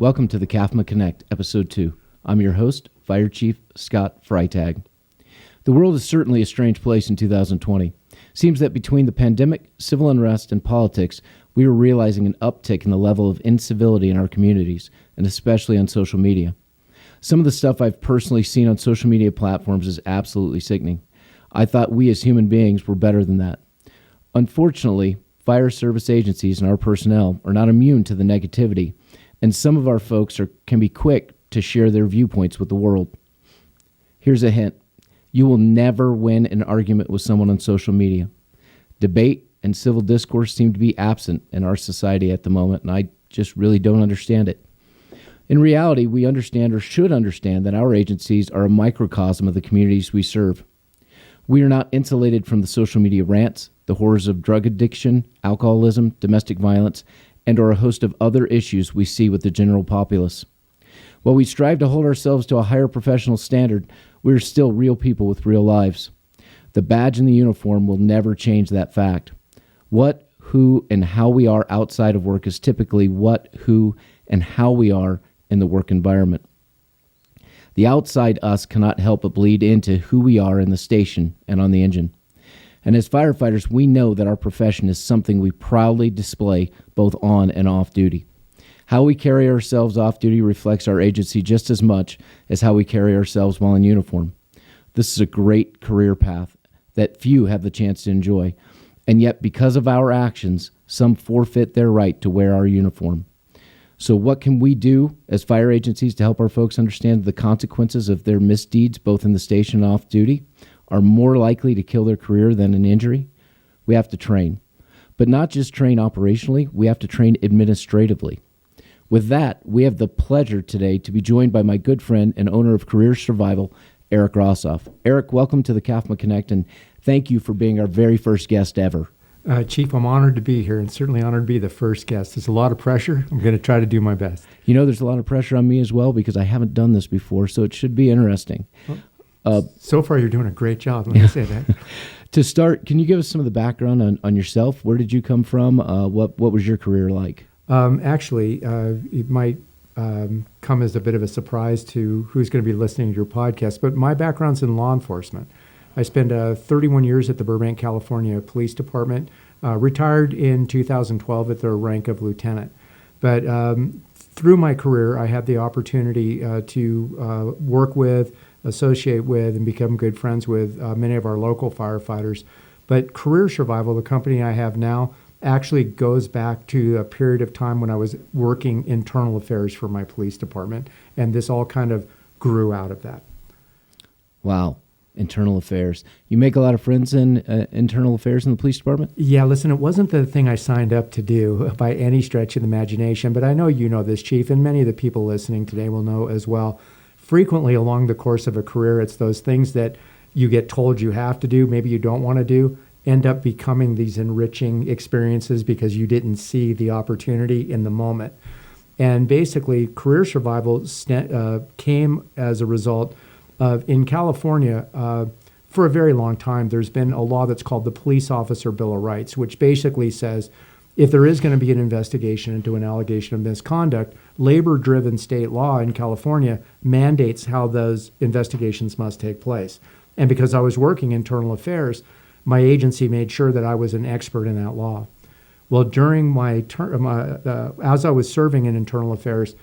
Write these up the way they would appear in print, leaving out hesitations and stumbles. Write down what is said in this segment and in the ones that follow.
Welcome to the CAFMA Connect, Episode 2. I'm your host, Fire Chief Scott Freitag. The world is certainly a strange place in 2020. Seems that between the pandemic, civil unrest, and politics, we are realizing an uptick in the level of incivility in our communities, and especially on social media. Some of the stuff I've personally seen on social media platforms is absolutely sickening. I thought we as human beings were better than that. Unfortunately, fire service agencies and our personnel are not immune to the negativity, and some of our folks can be quick to share their viewpoints with the world. Here's a hint. You will never win an argument with someone on social media. Debate and civil discourse seem to be absent in our society at the moment, and I just really don't understand it. In reality, we understand or should understand that our agencies are a microcosm of the communities we serve. We are not insulated from the social media rants, the horrors of drug addiction, alcoholism, domestic violence, and or a host of other issues we see with the general populace. While we strive to hold ourselves to a higher professional standard, we are still real people with real lives. The badge and the uniform will never change that fact. What, who, and how we are outside of work is typically what, who, and how we are in the work environment. The outside us cannot help but bleed into who we are in the station and on the engine. And as firefighters, we know that our profession is something we proudly display both on and off duty. How we carry ourselves off duty reflects our agency just as much as how we carry ourselves while in uniform. This is a great career path that few have the chance to enjoy, and yet because of our actions, some forfeit their right to wear our uniform. So what can we do as fire agencies to help our folks understand the consequences of their misdeeds, both in the station and off duty, are more likely to kill their career than an injury? We have to train. But not just train operationally, we have to train administratively. With that, we have the pleasure today to be joined by my good friend and owner of Career Survival, Eric Rosoff. Eric, welcome to the CAFMA Connect, and thank you for being our very first guest ever. Chief, I'm honored to be here and certainly honored to be the first guest. There's a lot of pressure. I'm going to try to do my best. You know, there's a lot of pressure on me as well because I haven't done this before, so it should be interesting. So far, you're doing a great job. Let me say that. To start, can you give us some of the background on yourself? Where did you come from? What was your career like? Actually, it might come as a bit of a surprise to who's going to be listening to your podcast, but my background's in law enforcement. I spent 31 years at the Burbank, California Police Department, retired in 2012 at the rank of lieutenant. But through my career, I had the opportunity to work with, associate with, and become good friends with many of our local firefighters. But Career Survival, the company I have now, actually goes back to a period of time when I was working internal affairs for my police department, and this all kind of grew out of that. Wow. Internal affairs. You make a lot of friends in internal affairs in the police department? Yeah, listen, it wasn't the thing I signed up to do by any stretch of the imagination, but I know you know this, Chief, and many of the people listening today will know as well. Frequently along the course of a career, it's those things that you get told you have to do, maybe you don't want to do, end up becoming these enriching experiences because you didn't see the opportunity in the moment. And basically, Career Survival came as a result of, in California, for a very long time, there's been a law that's called the Police Officer Bill of Rights, which basically says if there is going to be an investigation into an allegation of misconduct, labor-driven state law in California mandates how those investigations must take place. And because I was working internal affairs, my agency made sure that I was an expert in that law. Well, during my term, as I was serving in internal affairs,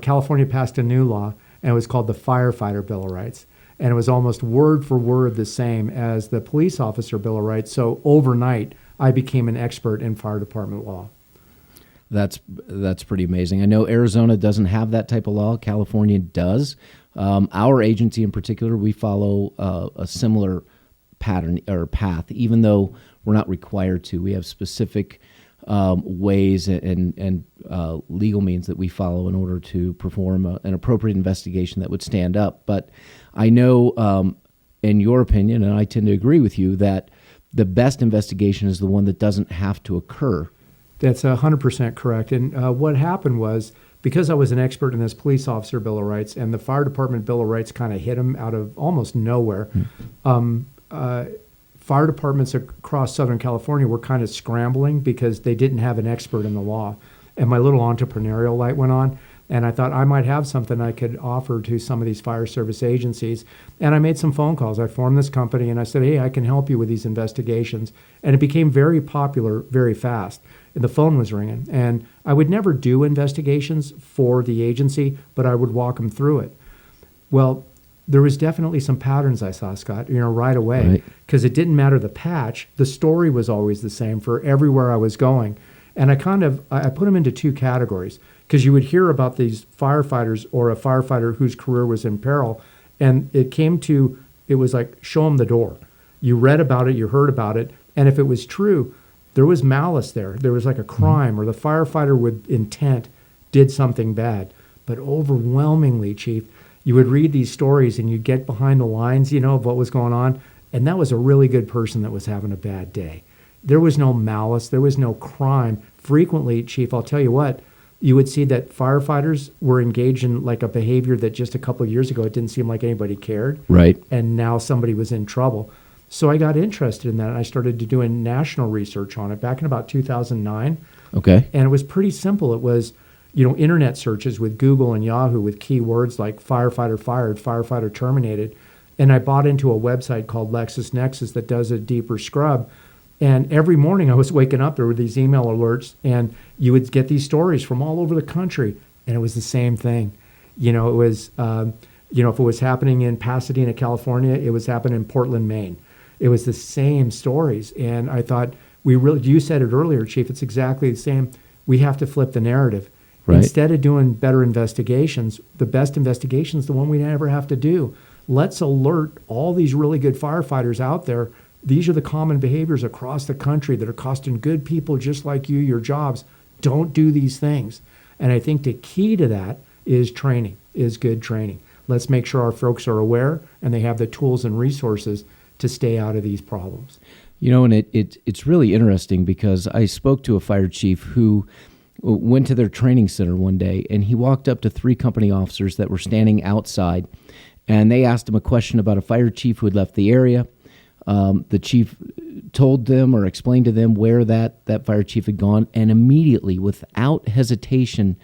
California passed a new law, and it was called the Firefighter Bill of Rights. And it was almost word for word the same as the Police Officer Bill of Rights. So overnight, I became an expert in fire department law. That's pretty amazing. I know Arizona doesn't have that type of law. California does. Our agency in particular, we follow a similar pattern or path, even though we're not required to. We have specific ways and legal means that we follow in order to perform an appropriate investigation that would stand up. But I know, in your opinion, and I tend to agree with you, that the best investigation is the one that doesn't have to occur. That's 100% correct. And what happened was, because I was an expert in this Police Officer Bill of Rights and the Fire Department Bill of Rights kind of hit them out of almost nowhere, fire departments across Southern California were kind of scrambling because they didn't have an expert in the law. And my little entrepreneurial light went on. And I thought I might have something I could offer to some of these fire service agencies. And I made some phone calls. I formed this company and I said, hey, I can help you with these investigations. And it became very popular very fast. And the phone was ringing. And I would never do investigations for the agency, but I would walk them through it. Well, there was definitely some patterns I saw, Scott, right away. Because it didn't matter the patch. The story was always the same for everywhere I was going. And I put them into two categories. Because you would hear about these firefighters or a firefighter whose career was in peril, and it was like, show them the door. You read about it, you heard about it, and if it was true, there was malice there. There was like a crime, or the firefighter with intent did something bad. But overwhelmingly, Chief, you would read these stories and you'd get behind the lines, of what was going on, and that was a really good person that was having a bad day. There was no malice. There was no crime. Frequently, Chief, I'll tell you what, you would see that firefighters were engaged in like a behavior that just a couple of years ago, it didn't seem like anybody cared. Right. And now somebody was in trouble. So I got interested in that, and I started doing national research on it back in about 2009. Okay. And it was pretty simple. It was, internet searches with Google and Yahoo with keywords like firefighter fired, firefighter terminated. And I bought into a website called LexisNexis that does a deeper scrub. And every morning I was waking up, there were these email alerts, and you would get these stories from all over the country, and it was the same thing. It was, if it was happening in Pasadena, California, it was happening in Portland, Maine. It was the same stories. And I thought, you said it earlier, Chief, it's exactly the same. We have to flip the narrative. Right. Instead of doing better investigations, the best investigation is the one we never have to do. Let's alert all these really good firefighters out there. These are the common behaviors across the country that are costing good people just like you your jobs. Don't do these things. And I think the key to that is training, is good training. Let's make sure our folks are aware and they have the tools and resources to stay out of these problems. And it's really interesting because I spoke to a fire chief who went to their training center one day, and he walked up to 3 company officers that were standing outside, and they asked him a question about a fire chief who had left the area. The chief told them or explained to them where that fire chief had gone, and immediately, without hesitation,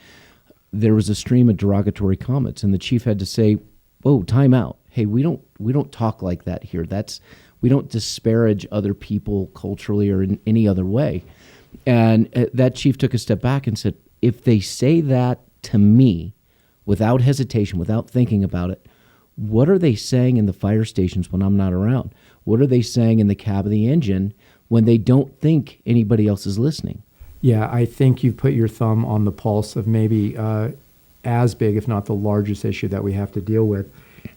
there was a stream of derogatory comments, and the chief had to say, "Whoa, time out! Hey, we don't talk like that here. We don't disparage other people culturally or in any other way." And that chief took a step back and said, "If they say that to me, without hesitation, without thinking about it, what are they saying in the fire stations when I'm not around? What are they saying in the cab of the engine when they don't think anybody else is listening?" Yeah, I think you've put your thumb on the pulse of maybe as big, if not the largest issue that we have to deal with.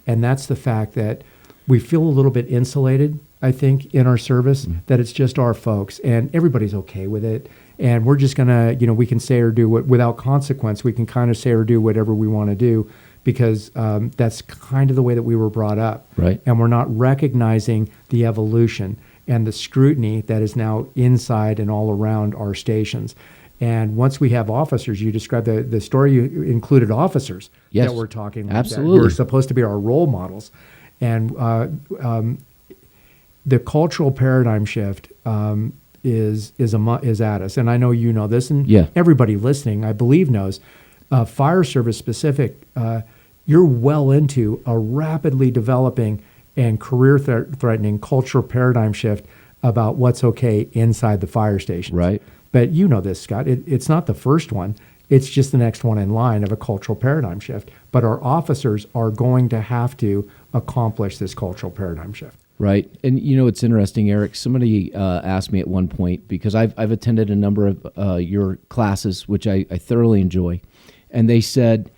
And that's the fact that we feel a little bit insulated, I think, in our service, that it's just our folks and everybody's okay with it. And we're just going to, we can say or do without consequence. We can kind of say or do whatever we want to do because that's kind of the way that we were brought up. Right. And we're not recognizing the evolution and the scrutiny that is now inside and all around our stations. And once we have officers, you described the story, you included officers that we're talking like absolutely. That, who are supposed to be our role models. And the cultural paradigm shift is at us. And I know you know this, and everybody listening, I believe, knows. Fire service specific, you're well into a rapidly developing and career-threatening cultural paradigm shift about what's okay inside the fire station. Right. But you know this, Scott. It's not the first one. It's just the next one in line of a cultural paradigm shift. But our officers are going to have to accomplish this cultural paradigm shift. Right. And it's interesting, Eric. Somebody asked me at one point, because I've attended a number of your classes, which I thoroughly enjoy, and they said,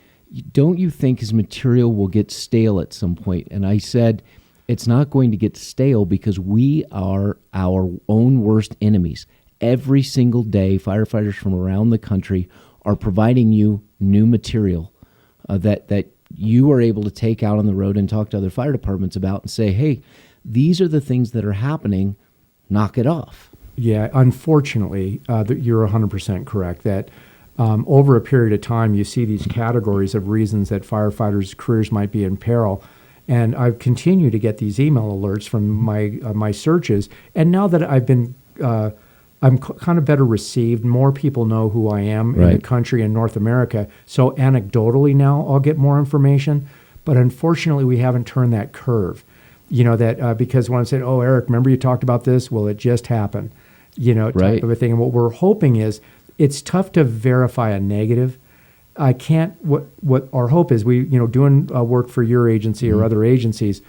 "Don't you think his material will get stale at some point?" And I said, it's not going to get stale because we are our own worst enemies. Every single day, firefighters from around the country are providing you new material that you are able to take out on the road and talk to other fire departments about and say, "Hey, these are the things that are happening. Knock it off." Yeah, unfortunately, you're 100% correct that over a period of time, you see these categories of reasons that firefighters' careers might be in peril. And I've continued to get these email alerts from my searches. And now that I've been I'm kind of better received. More people know who I am in the country in North America. So anecdotally now, I'll get more information. But unfortunately, we haven't turned that curve. That because when I said, "Oh, Eric, remember you talked about this? Well, it just happened." Type of a thing. And what we're hoping is, it's tough to verify a negative. I can't. What our hope is, we doing work for your agency or other agencies.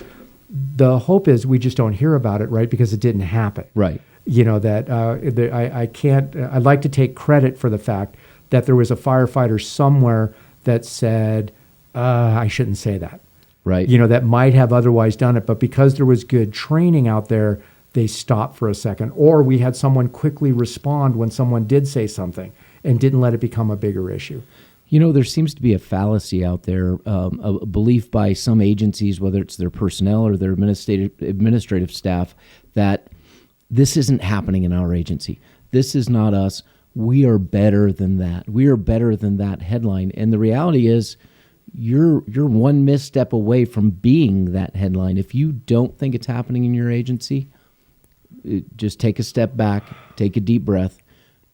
The hope is we just don't hear about it, right? Because it didn't happen. Right. I can't. I'd like to take credit for the fact that there was a firefighter somewhere that said, "I shouldn't say that." Right. That might have otherwise done it, but because there was good training out there, they stopped for a second. Or we had someone quickly respond when someone did say something and didn't let it become a bigger issue. There seems to be a fallacy out there, a belief by some agencies, whether it's their personnel or their administrative staff, that this isn't happening in our agency. This is not us. We are better than that. We are better than that headline. And the reality is, you're one misstep away from being that headline. If you don't think it's happening in your agency, just take a step back, take a deep breath,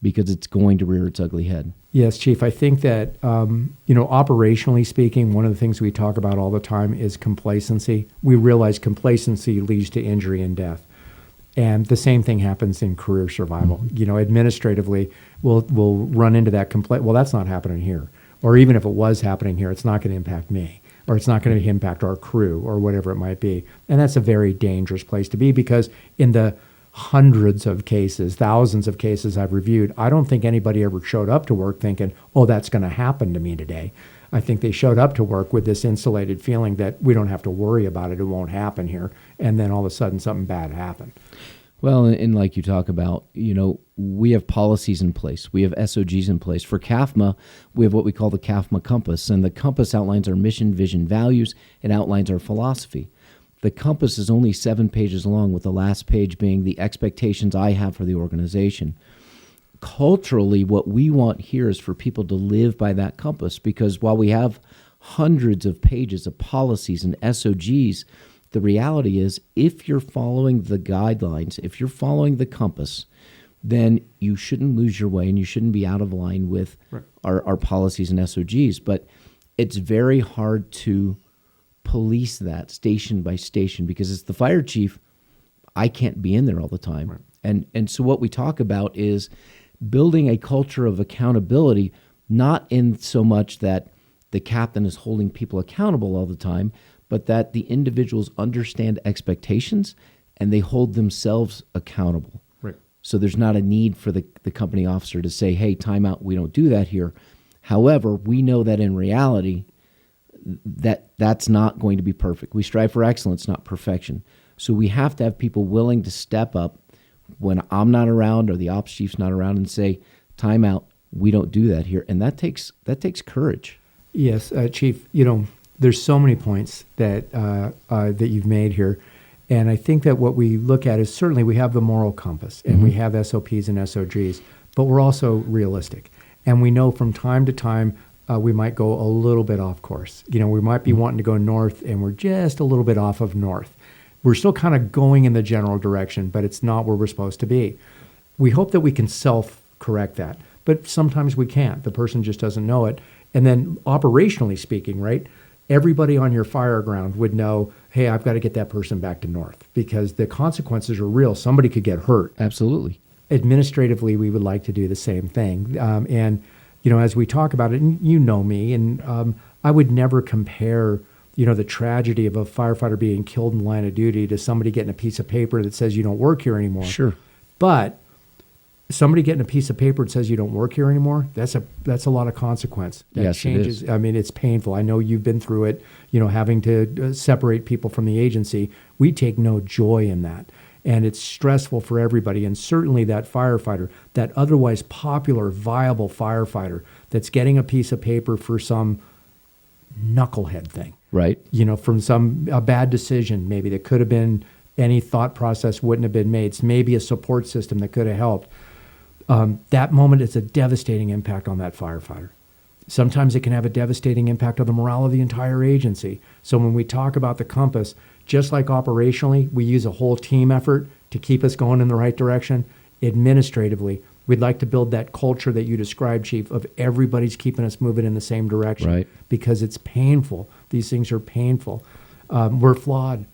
because it's going to rear its ugly head. Yes, Chief. I think that, operationally speaking, one of the things we talk about all the time is complacency. We realize complacency leads to injury and death. And the same thing happens in career survival. Administratively, we'll run into that complaint. Well, that's not happening here. Or even if it was happening here, it's not going to impact me, or it's not going to impact our crew, or whatever it might be. And that's a very dangerous place to be, because in the hundreds of cases, thousands of cases I've reviewed, I don't think anybody ever showed up to work thinking, "Oh, that's going to happen to me today." I think they showed up to work with this insulated feeling that we don't have to worry about it, it won't happen here. And then all of a sudden something bad happened. Well, and like you talk about, we have policies in place. We have SOGs in place. For CAFMA, we have what we call the CAFMA Compass, and the Compass outlines our mission, vision, values, and outlines our philosophy. The Compass is only 7 pages long, with the last page being the expectations I have for the organization. Culturally, what we want here is for people to live by that compass, because while we have hundreds of pages of policies and SOGs, the reality is, if you're following the guidelines, if you're following the compass, then you shouldn't lose your way and you shouldn't be out of line with our policies and SOGs. But it's very hard to police that station by station, because as the fire chief, I can't be in there all the time. Right. And so what we talk about is building a culture of accountability, not in so much that the captain is holding people accountable all the time, but that the individuals understand expectations and they hold themselves accountable. Right. So there's not a need for the company officer to say, "Hey, time out, we don't do that here." However, we know that in reality, that's not going to be perfect. We strive for excellence, not perfection. So we have to have people willing to step up when I'm not around or the ops chief's not around and say, "Time out, we don't do that here." And that takes courage. Yes, Chief, there's so many points that that you've made here. And I think that what we look at is, certainly we have the moral compass and we have SOPs and SOGs, but we're also realistic. And we know from time to time we might go a little bit off course. We might be wanting to go north and we're just a little bit off of north. We're still kind of going in the general direction, but it's not where we're supposed to be. We hope that we can self-correct that, but sometimes we can't. The person just doesn't know it. And then operationally speaking, right, everybody on your fire ground would know, "Hey, I've got to get that person back to north," because the consequences are real. Somebody could get hurt. Absolutely. Administratively, we would like to do the same thing. And as we talk about it, and me, and I would never compare, the tragedy of a firefighter being killed in the line of duty to somebody getting a piece of paper that says you don't work here anymore. Sure. But somebody getting a piece of paper that says you don't work here anymore, that's a lot of consequence. That yes, changes. It is. I mean, it's painful. I know you've been through it, having to separate people from the agency. We take no joy in that. And it's stressful for everybody. And certainly that firefighter, that otherwise popular, viable firefighter that's getting a piece of paper for some knucklehead thing. Right. From a bad decision maybe that could have been, any thought process wouldn't have been made. It's maybe a support system that could have helped. That moment, it's a devastating impact on that firefighter. Sometimes it can have a devastating impact on the morale of the entire agency. So when we talk about the compass, just like operationally, we use a whole team effort to keep us going in the right direction. administratively, we'd like to build that culture that you described, Chief, of everybody's keeping us moving in the same direction. Right. Because it's painful. These things are painful. We're flawed.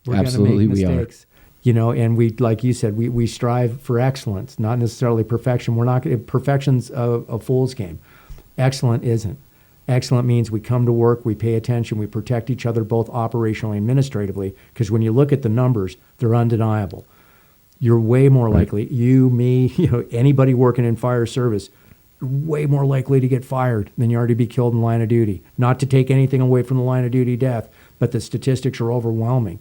We're Absolutely, going to we make are. mistakes. And we, like you said, we strive for excellence, not necessarily perfection. Perfection's a fool's game. Excellent isn't. Excellent means we come to work, we pay attention, we protect each other both operationally and administratively, because when you look at the numbers, they're undeniable. You're way more likely, you, me, anybody working in fire service, way more likely to get fired than you are to be killed in line of duty. Not to take anything away from the line of duty death, but the statistics are overwhelming.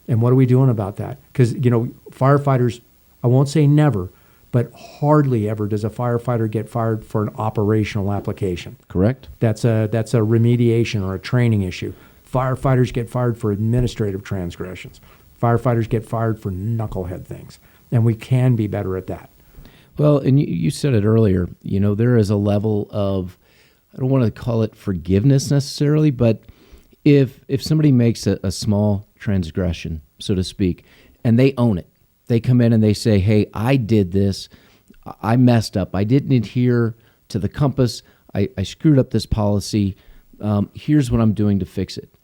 And what are we doing about that? Because, firefighters, I won't say never, but hardly ever does a firefighter get fired for an operational application. Correct. That's a remediation or a training issue. Firefighters get fired for administrative transgressions. Firefighters get fired for knucklehead things. And we can be better at that. Well, and you said it earlier, there is a level of, I don't want to call it forgiveness necessarily, but if somebody makes a small transgression, so to speak, and they own it, they come in and they say, hey, I did this, I messed up, I didn't adhere to the compass, I screwed up this policy, here's what I'm doing to fix it.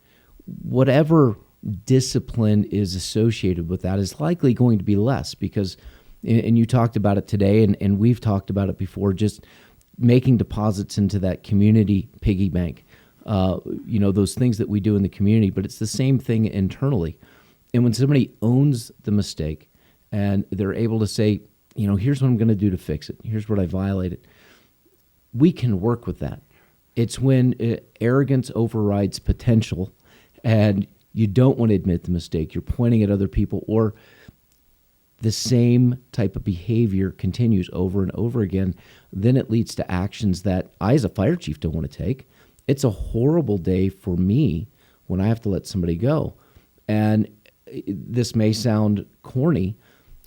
Whatever discipline is associated with that is likely going to be less because, and you talked about it today, and we've talked about it before, just making deposits into that community piggy bank, those things that we do in the community, but it's the same thing internally. And when somebody owns the mistake and they're able to say, here's what I'm going to do to fix it, here's what I violated, we can work with that. It's when arrogance overrides potential and you don't want to admit the mistake, you're pointing at other people, or the same type of behavior continues over and over again, then it leads to actions that I, as a fire chief, don't want to take. It's a horrible day for me when I have to let somebody go. And this may sound corny,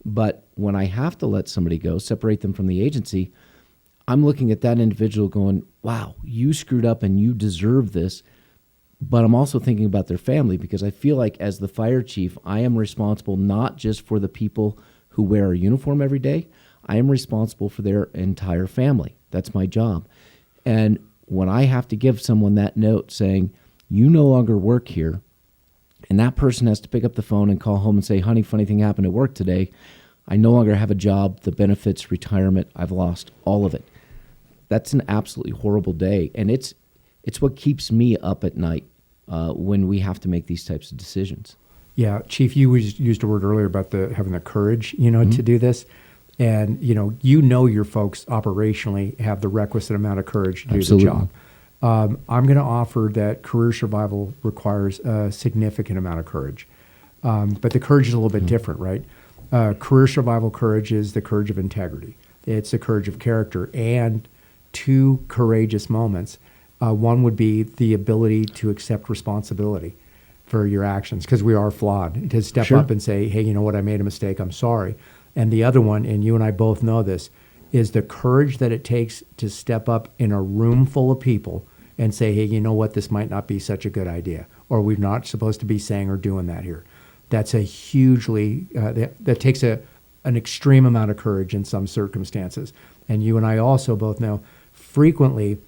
but when I have to let somebody go, separate them from the agency, I'm looking at that individual going, wow, you screwed up and you deserve this. But I'm also thinking about their family, because I feel like as the fire chief, I am responsible not just for the people who wear a uniform every day. I am responsible for their entire family. That's my job. And when I have to give someone that note saying, you no longer work here, and that person has to pick up the phone and call home and say, honey, funny thing happened at work today. I no longer have a job, the benefits, retirement, I've lost all of it. That's an absolutely horrible day. And it's what keeps me up at night when we have to make these types of decisions. Yeah, Chief, you used a word earlier about having the courage, to do this. And, your folks operationally have the requisite amount of courage to Absolutely. do the job. I'm going to offer that career survival requires a significant amount of courage. But the courage is a little bit different, right? Career survival courage is the courage of integrity. It's the courage of character and two courageous moments. One would be the ability to accept responsibility for your actions, because we are flawed, to step Sure. up and say, hey, you know what, I made a mistake, I'm sorry. And the other one, and you and I both know this, is the courage that it takes to step up in a room full of people and say, hey, you know what, this might not be such a good idea, or we're not supposed to be saying or doing that here. That's a hugely, that takes an extreme amount of courage in some circumstances. And you and I also both know frequently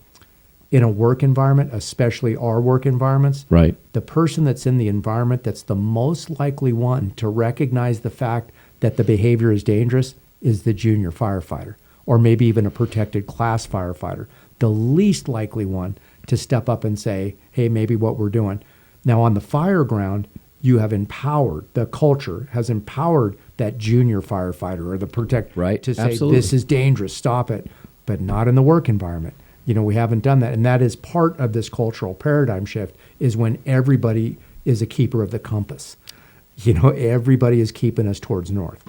in a work environment, especially our work environments, Right. the person that's in the environment that's the most likely one to recognize the fact that the behavior is dangerous is the junior firefighter, or maybe even a protected class firefighter. The least likely one to step up and say, hey, maybe what we're doing. Now on the fire ground, you have empowered, the culture has empowered that junior firefighter or the protect Right. to say, Absolutely. this is dangerous, stop it, but not in the work environment. We haven't done that. And that is part of this cultural paradigm shift, is when everybody is a keeper of the compass. Everybody is keeping us towards north.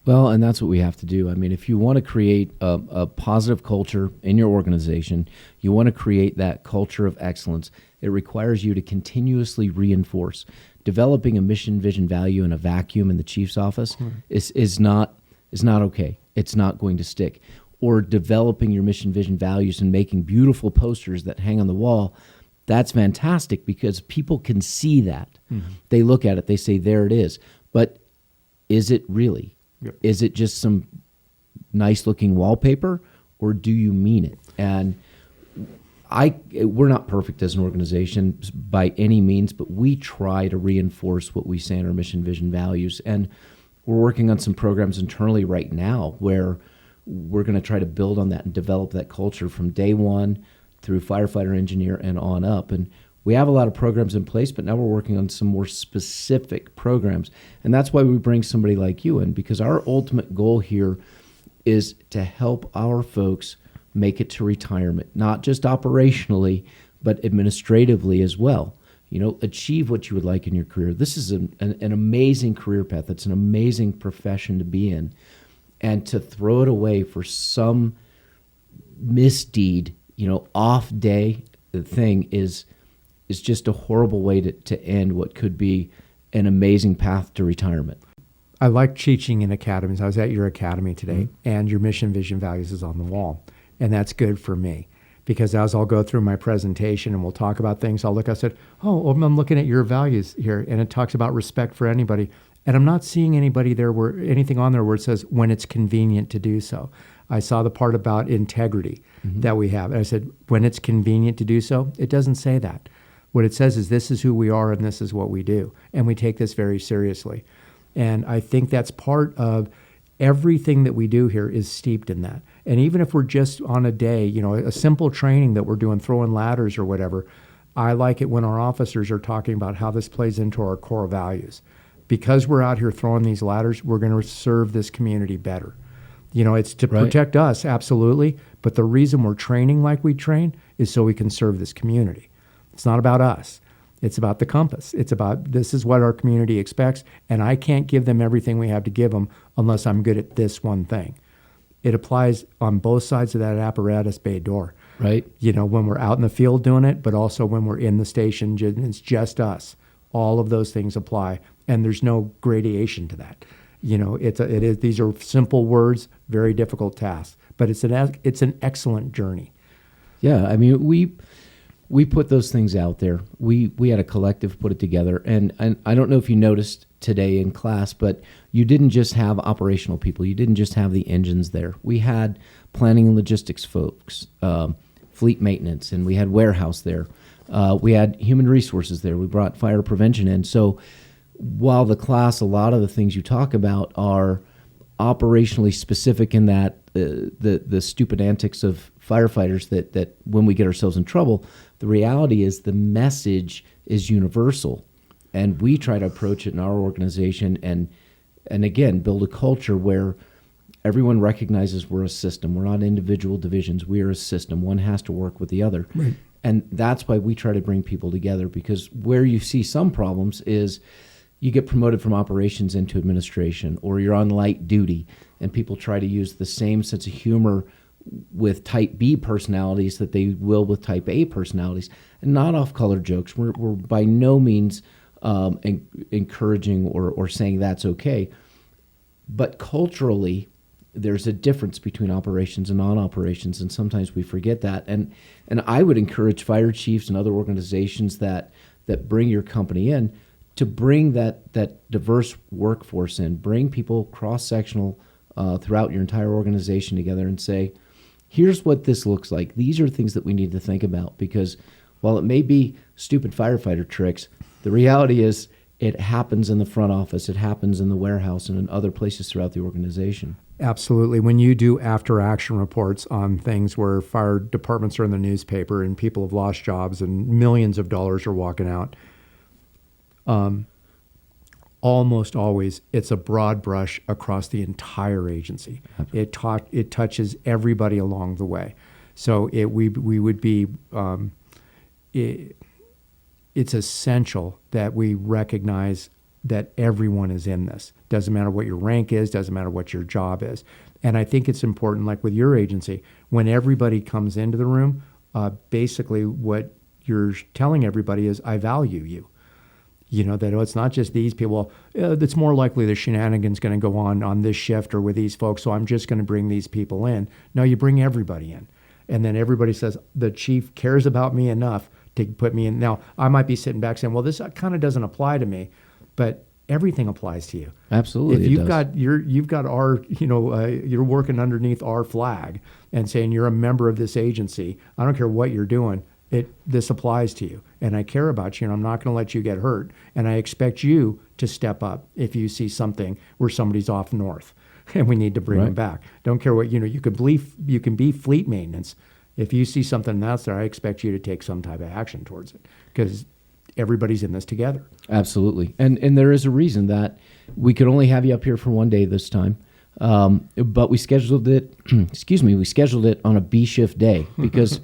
Well, and that's what we have to do. I mean, if you want to create a positive culture in your organization, you want to create that culture of excellence, it requires you to continuously reinforce. Developing a mission, vision, value in a vacuum in the chief's office is not okay. It's not going to stick. Or developing your mission, vision, values and making beautiful posters that hang on the wall, that's fantastic because people can see that. Mm-hmm. They look at it, they say, there it is. But is it really? Yep. Is it just some nice looking wallpaper, or do you mean it? And we're not perfect as an organization by any means, but we try to reinforce what we say in our mission, vision, values. And we're working on some programs internally right now where we're going to try to build on that and develop that culture from day one through firefighter, engineer, and on up. And we have a lot of programs in place, but now we're working on some more specific programs. And that's why we bring somebody like you in, because our ultimate goal here is to help our folks make it to retirement, not just operationally, but administratively as well. Achieve what you would like in your career. This is an amazing career path. It's an amazing profession to be in. And to throw it away for some misdeed, off day thing is just a horrible way to end what could be an amazing path to retirement. I like teaching in academies. I was at your academy today, and your mission, vision, values is on the wall. And that's good for me, because as I'll go through my presentation and we'll talk about things, I said, I'm looking at your values here, and it talks about respect for anybody. And I'm not seeing anything on there where it says when it's convenient to do so. I saw the part about integrity that we have. And I said, when it's convenient to do so, it doesn't say that. What it says is this is who we are and this is what we do. And we take this very seriously. And I think that's part of everything that we do here is steeped in that. And even if we're just on a day, a simple training that we're doing, throwing ladders or whatever, I like it when our officers are talking about how this plays into our core values. Because we're out here throwing these ladders, we're going to serve this community better. It's to protect us, absolutely. But the reason we're training like we train is so we can serve this community. It's not about us. It's about the compass. It's about this is what our community expects, and I can't give them everything we have to give them unless I'm good at this one thing. It applies on both sides of that apparatus bay door. Right. When we're out in the field doing it, but also when we're in the station, it's just us. All of those things apply, and there's no gradation to that. These are simple words, very difficult tasks, but it's an excellent journey. Yeah, I mean, we put those things out there. We had a collective put it together, and I don't know if you noticed today in class, but you didn't just have operational people. You didn't just have the engines there. We had planning and logistics folks, fleet maintenance, and we had warehouse there. We had human resources there. We brought fire prevention in. So while the class, a lot of the things you talk about are operationally specific in that the stupid antics of firefighters that when we get ourselves in trouble, the reality is the message is universal. And we try to approach it in our organization and again, build a culture where everyone recognizes we're a system. We're not individual divisions. We are a system. One has to work with the other. Right. And that's why we try to bring people together, because where you see some problems is you get promoted from operations into administration, or you're on light duty, and people try to use the same sense of humor with type B personalities that they will with type A personalities, and not off-color jokes. We're by no means encouraging or saying that's okay. But culturally, there's a difference between operations and non-operations, and sometimes we forget that. And I would encourage fire chiefs and other organizations that bring your company in to bring that diverse workforce in, bring people cross-sectional throughout your entire organization together and say, here's what this looks like. These are things that we need to think about, because while it may be stupid firefighter tricks, the reality is it happens in the front office, it happens in the warehouse, and in other places throughout the organization. Absolutely. When you do after-action reports on things where fire departments are in the newspaper and people have lost jobs and millions of dollars are walking out, almost always it's a broad brush across the entire agency. It touches everybody along the way. So we would be it's essential that we recognize that everyone is in this. Doesn't matter what your rank is, doesn't matter what your job is. And I think it's important, like with your agency, when everybody comes into the room, basically what you're telling everybody is, I value you. That it's not just these people. It's more likely the shenanigans going to go on this shift or with these folks, so I'm just going to bring these people in. No, you bring everybody in. And then everybody says, the chief cares about me enough to put me in. Now, I might be sitting back saying, well, this kind of doesn't apply to me. But everything applies to you. Absolutely, If you've got our, you're working underneath our flag and saying you're a member of this agency, I don't care what you're doing, this applies to you, and I care about you, and I'm not going to let you get hurt, and I expect you to step up if you see something where somebody's off north, and we need to bring them back. Don't care what you can be fleet maintenance. If you see something that's there, I expect you to take some type of action towards it, because everybody's in this together. Absolutely. And there is a reason that we could only have you up here for one day this time. But we scheduled it, we scheduled it on a B shift day because,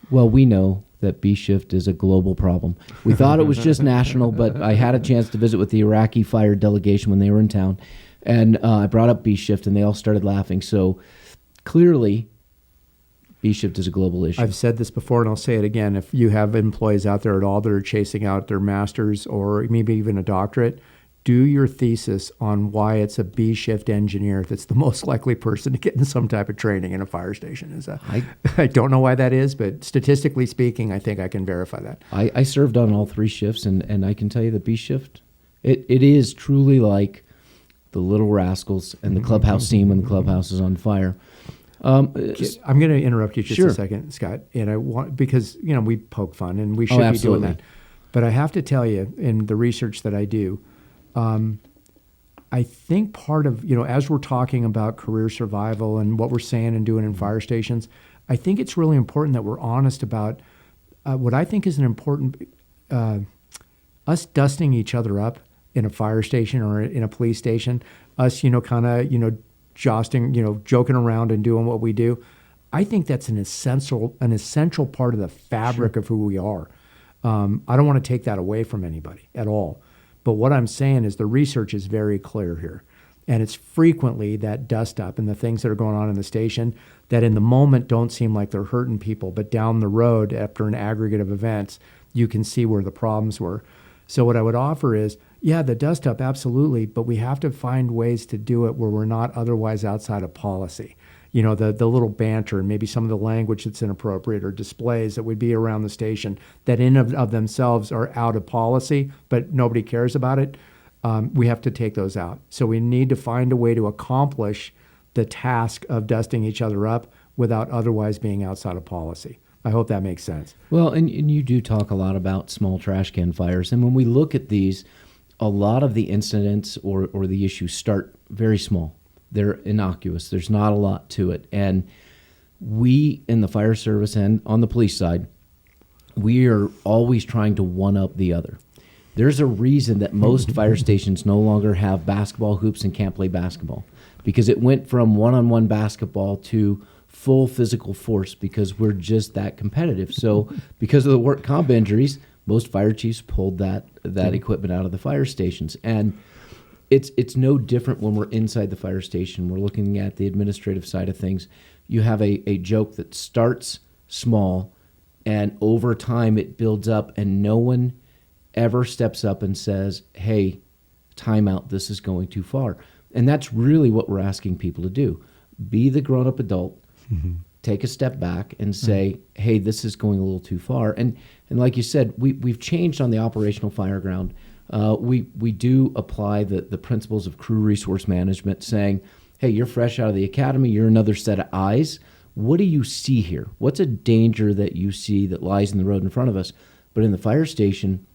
well, we know that B shift is a global problem. We thought it was just national, but I had a chance to visit with the Iraqi fire delegation when they were in town. And I brought up B shift and they all started laughing. So clearly, B shift is a global issue. I've said this before and I'll say it again. If you have employees out there at all that are chasing out their master's or maybe even a doctorate, do your thesis on why it's a B shift engineer that's the most likely person to get in some type of training in a fire station. I don't know why that is, but statistically speaking, I think I can verify that. I served on all three shifts, and I can tell you the B shift, it is truly like the Little Rascals and the clubhouse scene when the clubhouse is on fire. I'm going to interrupt you just Sure. a second, Scott, and I want because we poke fun and we should be doing that. But I have to tell you, in the research that I do, I think part of as we're talking about career survival and what we're saying and doing in fire stations, I think it's really important that we're honest about what I think is an important us dusting each other up in a fire station or in a police station. Us, jousting, joking around and doing what we do. I think that's an essential part of the fabric of who we are. I don't want to take that away from anybody at all. But what I'm saying is the research is very clear here. And it's frequently that dust up and the things that are going on in the station that in the moment don't seem like they're hurting people, but down the road after an aggregate of events, you can see where the problems were. So what I would offer is, yeah, the dust up, absolutely, but we have to find ways to do it where we're not otherwise outside of policy. The little banter and maybe some of the language that's inappropriate or displays that would be around the station that in of themselves are out of policy, but nobody cares about it. We have to take those out. So we need to find a way to accomplish the task of dusting each other up without otherwise being outside of policy. I hope that makes sense. Well, and you do talk a lot about small trash can fires. And when we look at these, a lot of the incidents or the issues start very small. They're innocuous. There's not a lot to it. And we in the fire service and on the police side, we are always trying to one-up the other. There's a reason that most fire stations no longer have basketball hoops and can't play basketball, because it went from one-on-one basketball to full physical force because we're just that competitive. So because of the work comp injuries, most fire chiefs pulled that equipment out of the fire stations. And it's no different when we're inside the fire station. We're looking at the administrative side of things. You have a joke that starts small, and over time it builds up, and no one ever steps up and says, hey, time out, this is going too far. And that's really what we're asking people to do. Be the grown-up adult, take a step back and say, hey, this is going a little too far. And like you said, we've changed on the operational fire ground. We do apply the principles of crew resource management, saying, hey, you're fresh out of the academy, you're another set of eyes. What do you see here? What's a danger that you see that lies in the road in front of us? But in the fire station,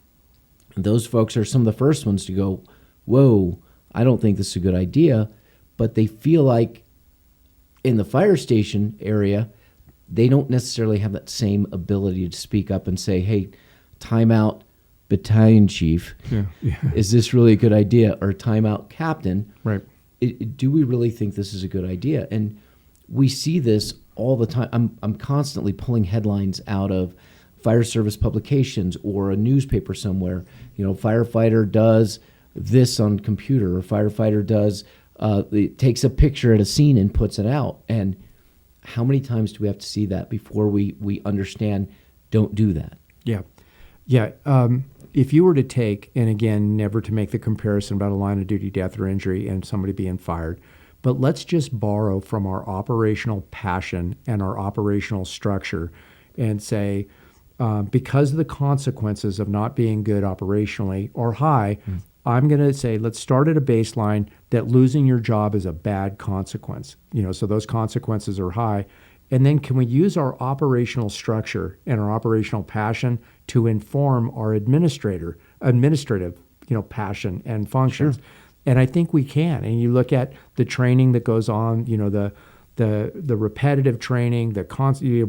those folks are some of the first ones to go, whoa, I don't think this is a good idea. But they feel like in the fire station area, they don't necessarily have that same ability to speak up and say, hey, time out, battalion chief. Yeah. Is this really a good idea? Or time out, captain. Right. Do we really think this is a good idea? And we see this all the time. I'm constantly pulling headlines out of fire service publications or a newspaper somewhere. Firefighter does this on computer, or firefighter does takes a picture at a scene and puts it out. And how many times do we have to see that before we understand, don't do that? Yeah. If you were to take, and again, never to make the comparison about a line of duty death or injury and somebody being fired, but let's just borrow from our operational passion and our operational structure and say, because of the consequences of not being good operationally or high, I'm going to say, let's start at a baseline that losing your job is a bad consequence. So those consequences are high. And then can we use our operational structure and our operational passion to inform our administrative, passion and functions? Sure. And I think we can. And you look at the training that goes on, the repetitive training,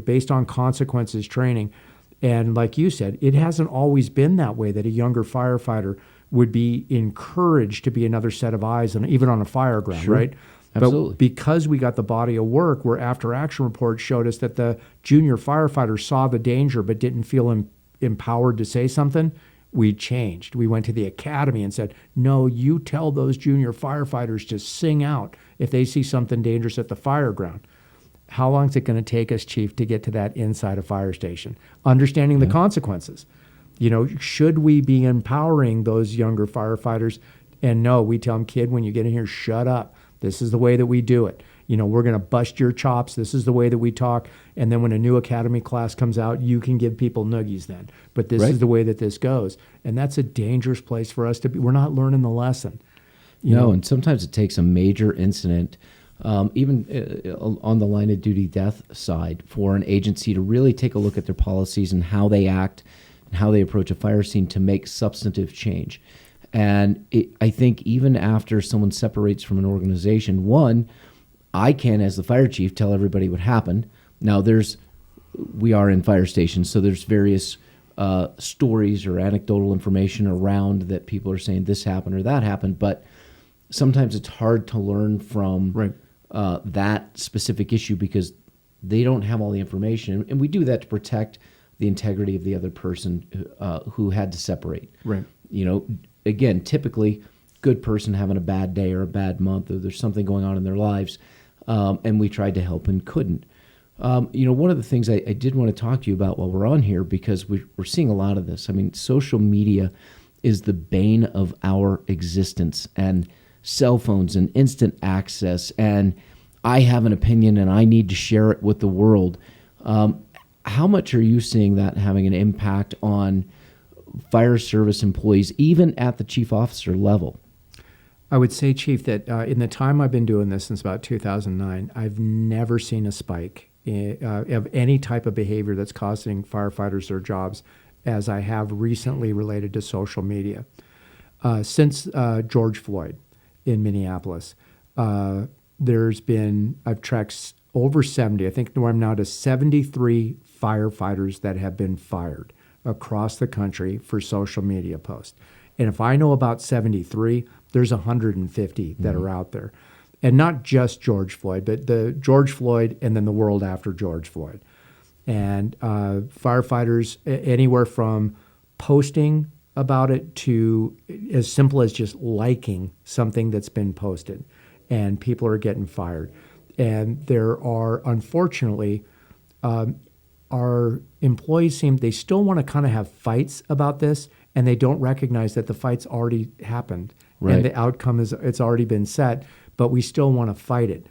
based on consequences training. And like you said, it hasn't always been that way, that a younger firefighter would be encouraged to be another set of eyes, and even on a fire ground, sure. right? Absolutely. But because we got the body of work where after action reports showed us that the junior firefighter saw the danger but didn't feel empowered to say something, we changed. We went to the academy and said, no, you tell those junior firefighters to sing out if they see something dangerous at the fire ground. How long is it going to take us, Chief, to get to that inside a fire station? Understanding the consequences. Should we be empowering those younger firefighters? And no, we tell them, kid, when you get in here, shut up. This is the way that we do it. We're going to bust your chops. This is the way that we talk. And then when a new academy class comes out, you can give people noogies then. But this is the way that this goes. And that's a dangerous place for us to be. We're not learning the lesson. And sometimes it takes a major incident, even on the line of duty death side, for an agency to really take a look at their policies and how they act and how they approach a fire scene to make substantive change. And I think even after someone separates from an organization, one, I can, as the fire chief, tell everybody what happened. Now, we are in fire stations, so there's various stories or anecdotal information around that people are saying this happened or that happened, but sometimes it's hard to learn from that specific issue because they don't have all the information. And we do that to protect the integrity of the other person who had to separate. Right. Again, typically, good person having a bad day or a bad month, or there's something going on in their lives, and we tried to help and couldn't. One of the things I did want to talk to you about while we're on here, because we're seeing a lot of this. I mean, social media is the bane of our existence, and cell phones and instant access, and I have an opinion and I need to share it with the world. How much are you seeing that having an impact on fire service employees, even at the chief officer level? I would say, Chief, that in the time I've been doing this since about 2009, I've never seen a spike of any type of behavior that's costing firefighters their jobs as I have recently related to social media. Since George Floyd in Minneapolis, I've tracked over 70, I think I'm now to 73 firefighters that have been fired across the country for social media posts. And if I know about 73, there's 150 that are out there. And not just George Floyd, but the George Floyd and then the world after George Floyd. And firefighters, anywhere from posting about it to as simple as just liking something that's been posted. And people are getting fired. And there are, unfortunately, our employees they still want to kind of have fights about this, and they don't recognize that the fight's already happened. Right. And the outcome it's already been set, but we still want to fight it.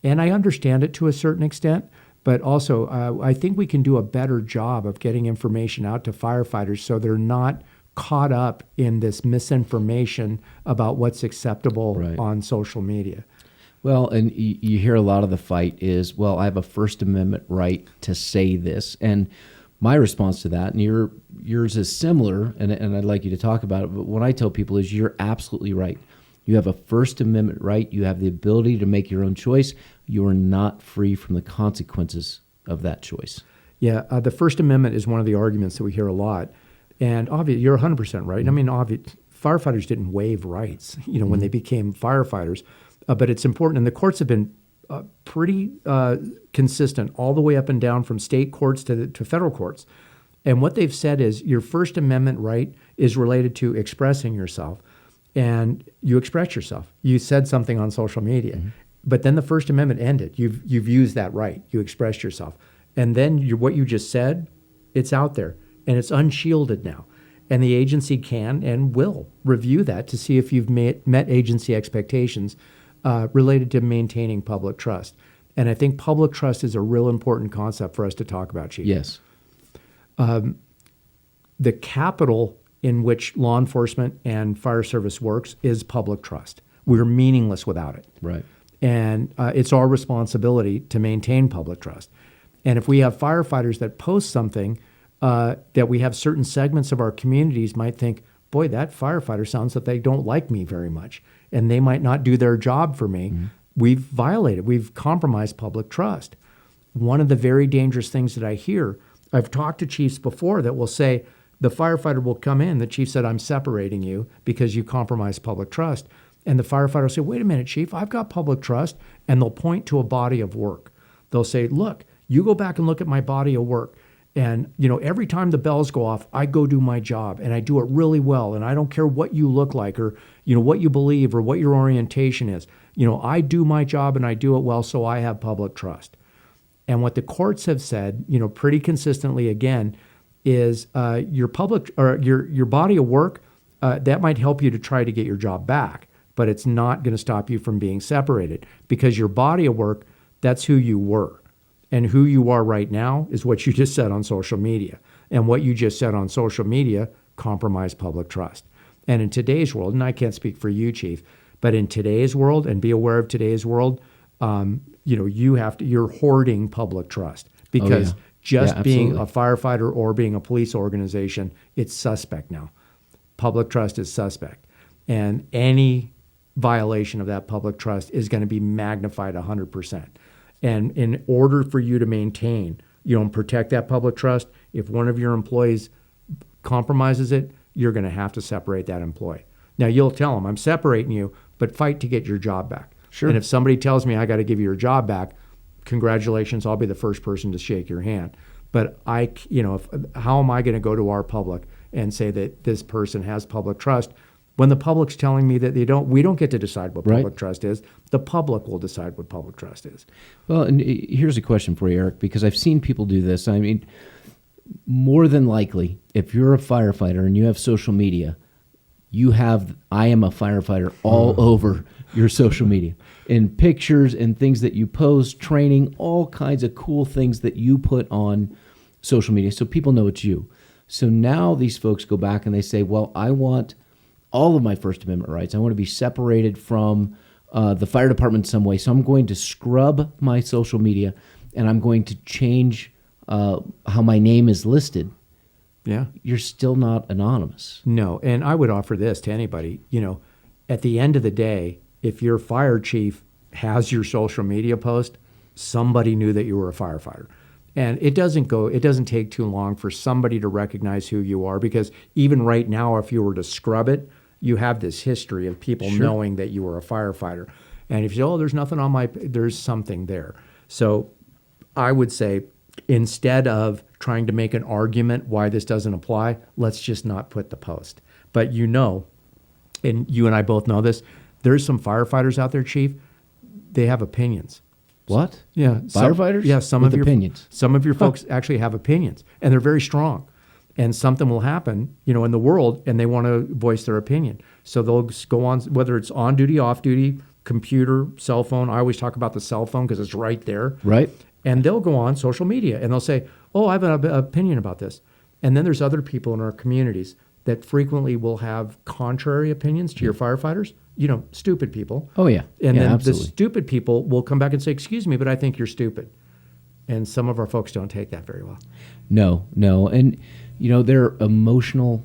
And I understand it to a certain extent, but also I think we can do a better job of getting information out to firefighters so they're not caught up in this misinformation about what's acceptable on social media. Well, and you hear a lot of the fight is, well, I have a First Amendment right to say this. And my response to that, and yours is similar, and I'd like you to talk about it, but what I tell people is you're absolutely right. You have a First Amendment right. You have the ability to make your own choice. You are not free from the consequences of that choice. Yeah, the First Amendment is one of the arguments that we hear a lot. And obviously, you're 100% right. I mean, firefighters didn't waive rights, when they became firefighters. But it's important, and the courts have been pretty consistent all the way up and down from state courts to federal courts. And what they've said is your First Amendment right is related to expressing yourself. And you express yourself. You said something on social media. But then the First Amendment ended. You've used that right. You expressed yourself. And then what you just said, it's out there. And it's unshielded now. And the agency can and will review that to see if you've met agency expectations related to maintaining public trust. And I think public trust is a real important concept for us to talk about, Chief. Yes. The capital in which law enforcement and fire service works is public trust. We're meaningless without it. Right. And it's our responsibility to maintain public trust. And if we have firefighters that post something that we have certain segments of our communities might think, boy, that firefighter sounds that they don't like me very much, and they might not do their job for me. Mm-hmm. We've compromised public trust. One of the very dangerous things that I hear, I've talked to chiefs before that will say, the firefighter will come in, the chief said, I'm separating you because you compromised public trust. And the firefighter will say, wait a minute, chief, I've got public trust. And they'll point to a body of work. They'll say, look, you go back and look at my body of work. And, every time the bells go off, I go do my job and I do it really well. And I don't care what you look like or, what you believe or what your orientation is. I do my job and I do it well, so I have public trust. And what the courts have said, pretty consistently again, is your public or your body of work, that might help you to try to get your job back, but it's not going to stop you from being separated because your body of work, that's who you were. And who you are right now is what you just said on social media. And what you just said on social media compromised public trust. And in today's world, and I can't speak for you, Chief, but in today's world, and be aware of today's world, you're hoarding public trust because being a firefighter or being a police organization, it's suspect now. Public trust is suspect. And any violation of that public trust is going to be magnified 100%. And in order for you to maintain, and protect that public trust, if one of your employees compromises it, you're going to have to separate that employee. Now, you'll tell them, I'm separating you, but fight to get your job back. Sure. And if somebody tells me I got to give you your job back, congratulations, I'll be the first person to shake your hand. But how am I going to go to our public and say that this person has public trust when the public's telling me that we don't get to decide what public trust is. The public will decide what public trust is. Well, and here's a question for you, Eric, because I've seen people do this. I mean, more than likely, if you're a firefighter and you have social media, you have I am a firefighter all over your social media, in pictures and things that you post, training, all kinds of cool things that you put on social media so people know it's you. So now these folks go back and they say, well, I want all of my First Amendment rights. I want to be separated from the fire department in some way. So I'm going to scrub my social media and I'm going to change how my name is listed. Yeah. You're still not anonymous. No. And I would offer this to anybody, at the end of the day, if your fire chief has your social media post, somebody knew that you were a firefighter. And it doesn't take too long for somebody to recognize who you are, because even right now, if you were to scrub it, you have this history of people knowing that you were a firefighter. And if you say, there's nothing on there's something there. So I would say, instead of trying to make an argument why this doesn't apply, let's just not put the post. But and you and I both know this, there's some firefighters out there, Chief, they have opinions. What? Yeah. Firefighters? Some with of your opinions. Some of your folks actually have opinions, and they're very strong. And something will happen, in the world, and they want to voice their opinion. So they'll go on, whether it's on duty, off duty, computer, cell phone. I always talk about the cell phone because it's right there. Right. And they'll go on social media and they'll say, I have an opinion about this. And then there's other people in our communities that frequently will have contrary opinions to your firefighters, stupid people. Oh, yeah. And then absolutely. the stupid people will come back and say, excuse me, but I think you're stupid. And some of our folks don't take that very well. No. And, there are emotional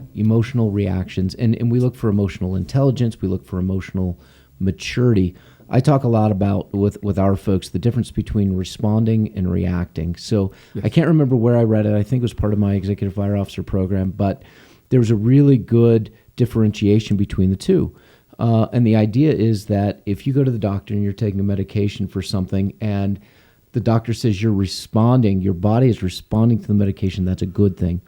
reactions. And we look for emotional intelligence. We look for emotional maturity. I talk a lot about with our folks the difference between responding and reacting. So yes. I can't remember where I read it. I think it was part of my executive fire officer program, but there was a really good differentiation between the two. And the idea is that if you go to the doctor and you're taking a medication for something and the doctor says your body is responding to the medication, that's a good thing.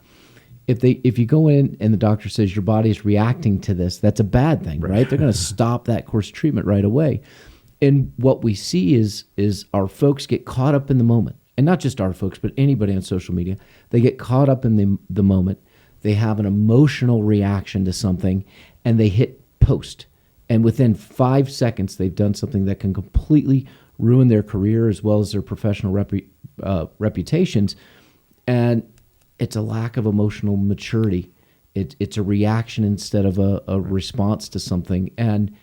If you go in and the doctor says your body is reacting to this, that's a bad thing, right? They're going to stop that course of treatment right away. And what we see is our folks get caught up in the moment. And not just our folks, but anybody on social media. They get caught up in the moment. They have an emotional reaction to something, and they hit post. And within 5 seconds, they've done something that can completely ruin their career as well as their professional reputations. And it's a lack of emotional maturity. It's a reaction instead of a response to something. And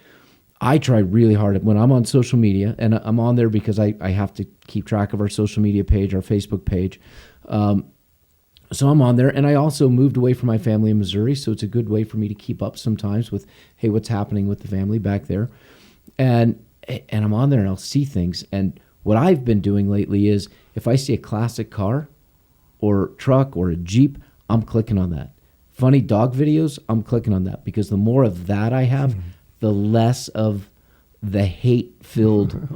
I try really hard when I'm on social media, and I'm on there because I have to keep track of our social media page, our Facebook page. So I'm on there, and I also moved away from my family in Missouri, so it's a good way for me to keep up sometimes with, hey, what's happening with the family back there? And I'm on there, and I'll see things. And what I've been doing lately is if I see a classic car or truck or a Jeep, I'm clicking on that. Funny dog videos, I'm clicking on that, because the more of that I have, the less of the hate-filled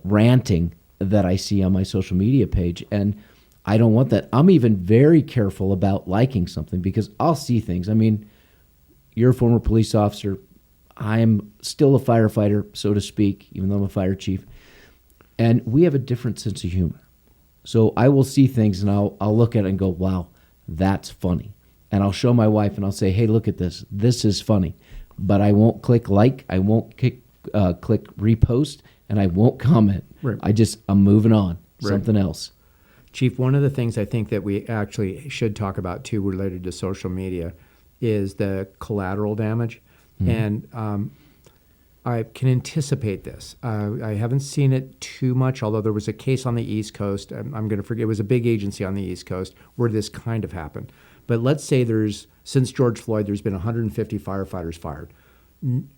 ranting that I see on my social media page. And I don't want that. I'm even very careful about liking something, because I'll see things. I mean, you're a former police officer. I'm still a firefighter, so to speak, even though I'm a fire chief. And we have a different sense of humor. So I will see things, and I'll look at it and go, wow, that's funny. And I'll show my wife, and I'll say, hey, look at this. This is funny. But I won't click like, I won't click repost, and I won't comment. Right. I'm moving on. Right. Something else. Chief, one of the things I think that we actually should talk about too, related to social media, is the collateral damage. And I can anticipate this. I haven't seen it too much, although there was a case on the East Coast. I'm going to forget. It was a big agency on the East Coast where this kind of happened. But let's say since George Floyd, there's been 150 firefighters fired.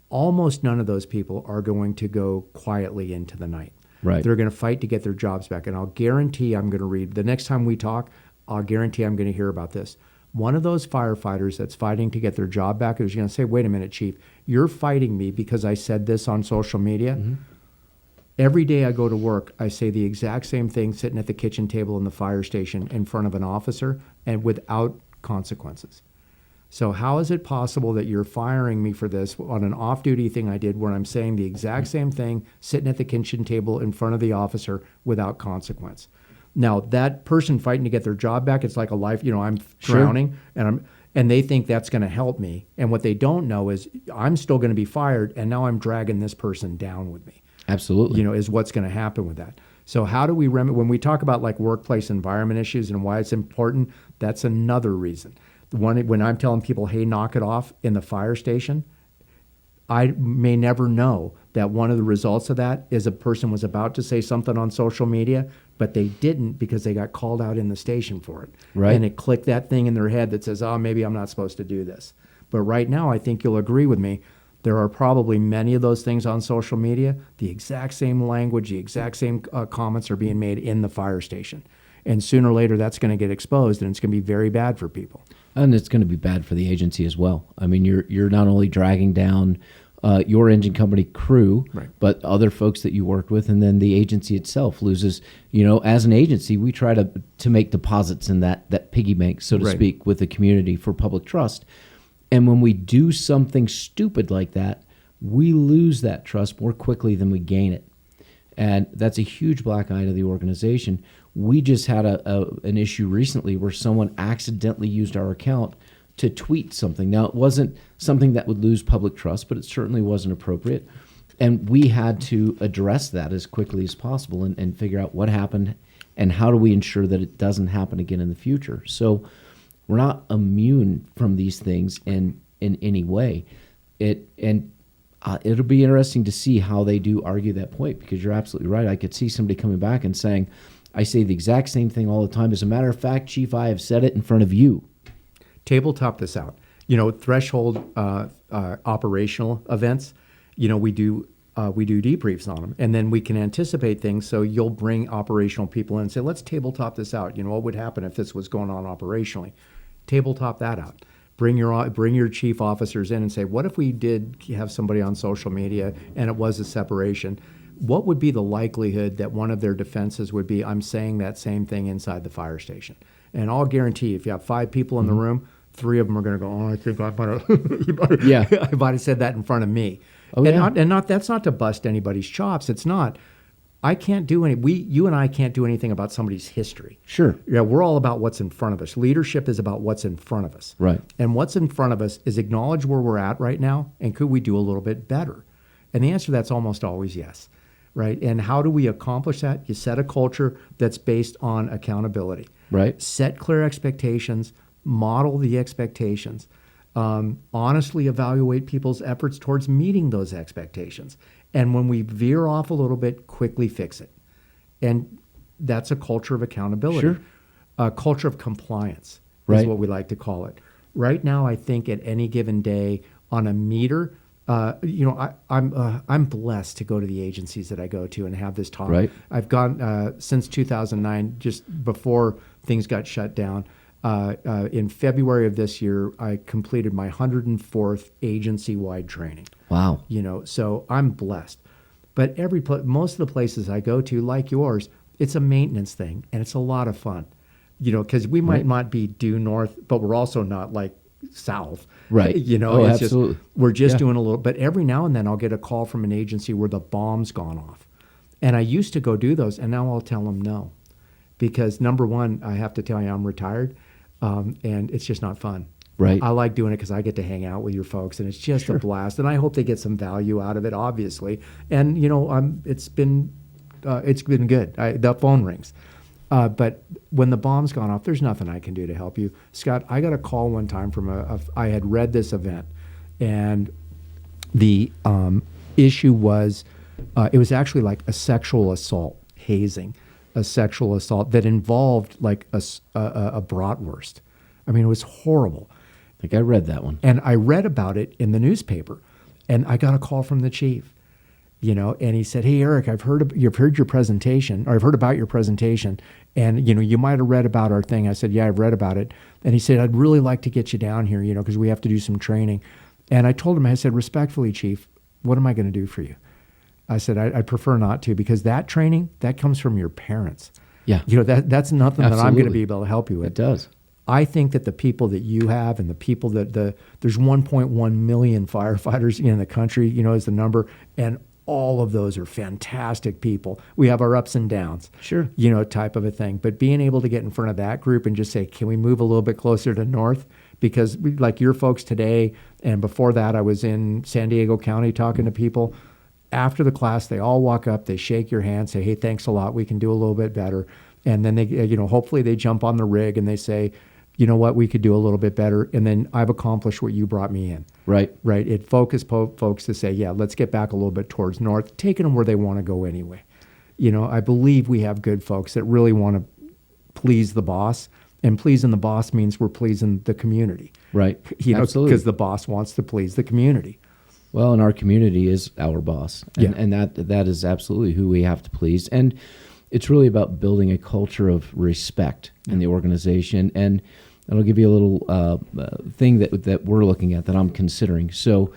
Almost none of those people are going to go quietly into the night. Right. They're going to fight to get their jobs back. And I'll guarantee I'm going to read, the next time we talk, I'll guarantee I'm going to hear about this. One of those firefighters that's fighting to get their job back is going to say, wait a minute, Chief, you're fighting me because I said this on social media. Every day I go to work, I say the exact same thing sitting at the kitchen table in the fire station in front of an officer, and without consequences. So how is it possible that you're firing me for this on an off-duty thing I did where I'm saying the exact same thing sitting at the kitchen table in front of the officer without consequence? Now, that person fighting to get their job back, it's like a life, I'm drowning, and they think that's going to help me. And what they don't know is I'm still going to be fired, and now I'm dragging this person down with me. Absolutely. Is what's going to happen with that. So how do we when we talk about like workplace environment issues and why it's important, that's another reason. When I'm telling people, hey, knock it off in the fire station, I may never know that one of the results of that is a person was about to say something on social media, but they didn't because they got called out in the station for it. Right. And it clicked that thing in their head that says, oh, maybe I'm not supposed to do this. But right now, I think you'll agree with me, there are probably many of those things on social media, the exact same language, the exact same comments are being made in the fire station. And sooner or later, that's going to get exposed, and it's going to be very bad for people. And it's going to be bad for the agency as well. I mean, you're not only dragging down your engine company crew, right, but other folks that you work with, and then the agency itself loses. As an agency, we try to make deposits in that piggy bank, so to right, speak, with the community for public trust. And when we do something stupid like that, we lose that trust more quickly than we gain it. And that's a huge black eye to the organization. We just had an issue recently where someone accidentally used our account to tweet something. Now, it wasn't something that would lose public trust, but it certainly wasn't appropriate. And we had to address that as quickly as possible and figure out what happened and how do we ensure that it doesn't happen again in the future. So we're not immune from these things in any way. It'll be interesting to see how they do argue that point, because you're absolutely right. I could see somebody coming back and saying, I say the exact same thing all the time. As a matter of fact, Chief, I have said it in front of you. Tabletop this out. Threshold operational events, we do debriefs on them, and then we can anticipate things. So you'll bring operational people in and say, let's tabletop this out. What would happen if this was going on operationally? Tabletop that out. Bring your chief officers in and say, what if we did have somebody on social media and it was a separation? What would be the likelihood that one of their defenses would be, I'm saying that same thing inside the fire station? And I'll guarantee if you have 5 people in the room, 3 of them are going to go, oh, I think I might have said that in front of me. Oh, That's not to bust anybody's chops. It's not. I can't do you and I can't do anything about somebody's history. Sure. Yeah, we're all about what's in front of us. Leadership is about what's in front of us. Right. And what's in front of us is acknowledge where we're at right now, and could we do a little bit better? And the answer to that's almost always yes. Right. And how do we accomplish that? You set a culture that's based on accountability. Right. Set clear expectations. model the expectations, honestly evaluate people's efforts towards meeting those expectations. And when we veer off a little bit, quickly fix it. And that's a culture of accountability. Sure. A culture of compliance Right. is what we like to call it. Right now, I think at any given day on a meter, I'm blessed to go to the agencies that I go to and have this talk. Right. I've gone since 2009, just before things got shut down. In February of this year, I completed my 104th agency-wide training. Wow. So I'm blessed. But most of the places I go to, like yours, it's a maintenance thing, and it's a lot of fun. Because we might not be due north, but we're also not like south. Right. It's absolutely. We're just doing a little. But every now and then I'll get a call from an agency where the bomb's gone off. And I used to go do those, and now I'll tell them no. Because number one, I have to tell you, I'm retired, and it's just not fun. Right. I like doing it because I get to hang out with your folks, and it's just a blast. And I hope they get some value out of it, obviously. And it's been good. The phone rings. But when the bomb's gone off, there's nothing I can do to help you. Scott, I got a call one time from I had read this event, and the issue was, it was actually like a sexual assault, hazing, a sexual assault that involved like a bratwurst. I mean, it was horrible. I think I read that one. And I read about it in the newspaper, and I got a call from the chief. And he said, "Hey, Eric, you've heard your presentation, or I've heard about your presentation, and you might have read about our thing." I said, "Yeah, I've read about it." And he said, "I'd really like to get you down here, because we have to do some training." And I told him, I said, "Respectfully, Chief, what am I going to do for you?" I said, "I'd prefer not to, because that training that comes from your parents. Yeah, that's nothing that I'm going to be able to help you with." It does. I think that the people that you have and the people there's 1.1 million firefighters in the country, is the number, and all of those are fantastic people. We have our ups and downs, Sure. Type of a thing. But being able to get in front of that group and just say, can we move a little bit closer to north? Because like your folks today, and before that, I was in San Diego County talking to people. After the class, they all walk up, they shake your hand, say, "Hey, thanks a lot. We can do a little bit better." And then they, hopefully they jump on the rig and they say, "You know what, we could do a little bit better." And then I've accomplished what you brought me in. Right. Right. It focused folks to say, yeah, let's get back a little bit towards north, taking them where they want to go anyway. I believe we have good folks that really want to please the boss, and pleasing the boss means we're pleasing the community. Right. Absolutely. Because the boss wants to please the community. Well, and our community is our boss, and that is absolutely who we have to please. And it's really about building a culture of respect in the organization. And I'll give you a little thing that we're looking at that I'm considering. So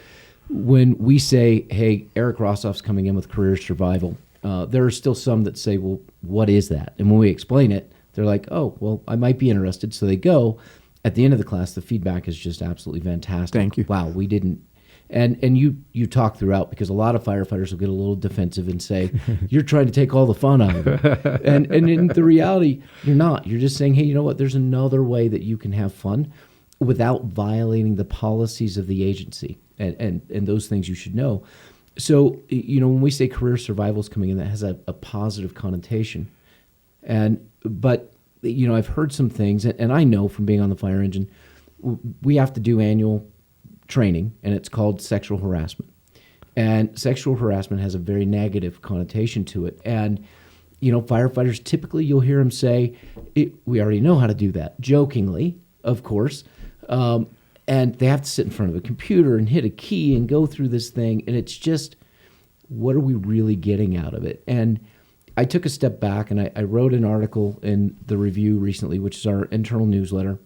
when we say, "Hey, Eric Rosoff's coming in with career survival," there are still some that say, "Well, what is that?" And when we explain it, they're like, "Oh, well, I might be interested." So they go. At the end of the class, the feedback is just absolutely fantastic. Thank you. Wow, we didn't. And you talk throughout, because a lot of firefighters will get a little defensive and say, "You're trying to take all the fun out of it." and in the reality, you're not. You're just saying, "Hey, you know what? There's another way that you can have fun without violating the policies of the agency." And those things you should know. So, when we say career survival is coming in, that has a positive connotation. But I've heard some things, and I know from being on the fire engine, we have to do annual training, and it's called sexual harassment. And sexual harassment has a very negative connotation to it. And, firefighters, typically you'll hear them say, "We already know how to do that," jokingly, of course. And they have to sit in front of a computer and hit a key and go through this thing. And it's just, what are we really getting out of it? And I took a step back, and I wrote an article in the Review recently, which is our internal newsletter,